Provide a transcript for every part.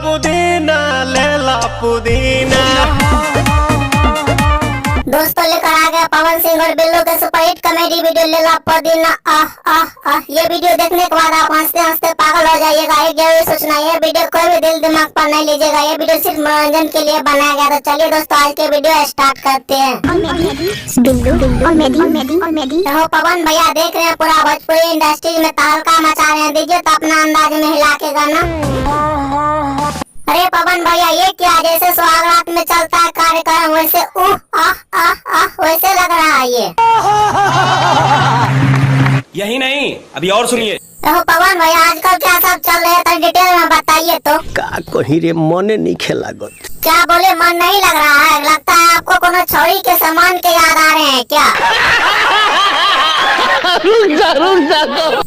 पुदीना लेला पुदीना। दोस्तों लेकर आ गया पवन सिंह और बिल्लू के सुपरहिट कॉमेडी वीडियो लेला पुदीना। ये वीडियो देखने के बाद आप हंसते हंसते पागल हो जाइएगा। एक जरूर सोचना, ये वीडियो कोई भी दिल दिमाग पर नहीं लीजिएगा, ये वीडियो सिर्फ मनोरंजन के लिए बनाया गया। तो चलिए दोस्तों आज के वीडियो स्टार्ट करते हैं। तो पवन भैया देख रहे हैं पूरा भोजपुरी इंडस्ट्री में तहलका मचा रहे हैं, दीजिए तो अपना अंदाज में हिला के गाना। अरे पवन भैया ये क्या, जैसे सुहागरात में चलता है कार्यक्रम वैसे वैसे लग रहा है ये। यही नहीं, अभी और सुनिए। तो पवन भैया आजकल क्या सब चल रहे हैं, डिटेल में बताइए तो। का कहीं रे मने नहीं खेलागत। क्या बोले, मन नहीं लग रहा है? लगता है आपको कोनो छोरी के सामान के याद आ रहे हैं क्या?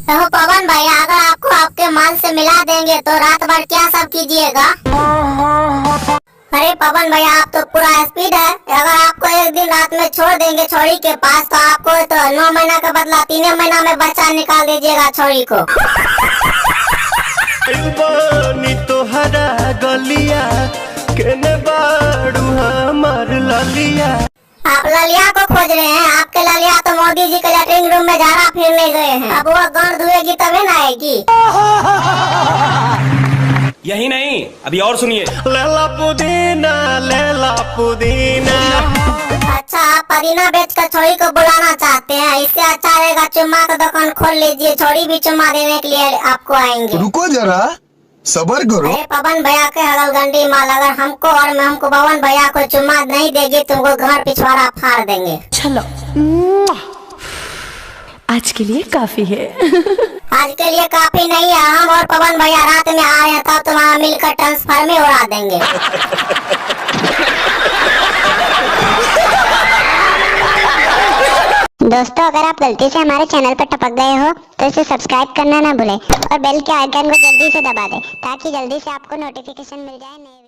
तो पवन भैया अगर आपको आपके माल से मिला देंगे तो रात भर क्या सब कीजिएगा? अरे पवन भैया आप तो पूरा स्पीड है। अगर आपको एक दिन रात में छोड़ देंगे छोरी के पास तो आपको तो 9 महीना का बदला 3 महीना में बच्चा निकाल दीजिएगा छोरी को। तोहरा गलिया केने बाड़ू हमार ललिया। आप ललिया को खोज रहे हैं? आपके ललिया तो मोदी जी के लैट्रिन रूम में झाड़ा फिरने गए हैं। अब वो गांड धुएगी तभी ना आएगी। यही नहीं, अभी और सुनिए। लेला पुदीना। अच्छा आप पुदीना बेच कर छोरी को बुलाना चाहते हैं? इससे अच्छा रहेगा चुम्मा का दुकान खोल लीजिए, छोरी भी चुम्मा देने के लिए आपको आएंगे। रुको जरा सबर करो। अरे पवन भैया के हगलगंडी माल, अगर हमको और हमको पवन भैया को चुम्मा नहीं देगी तुमको घर पिछवाड़ा फाड़ देंगे। चलो आज के लिए काफी है। आज के लिए काफी नहीं है, हम और पवन भैया रात में आ रहे हैं तब तुम्हारा मिलकर ट्रांसफर में उड़ा देंगे। दोस्तों अगर आप गलती से हमारे चैनल पर टपक गए हो तो इसे सब्सक्राइब करना ना भूलें और बेल के आइकन को जल्दी से दबा दें ताकि जल्दी से आपको नोटिफिकेशन मिल जाए नए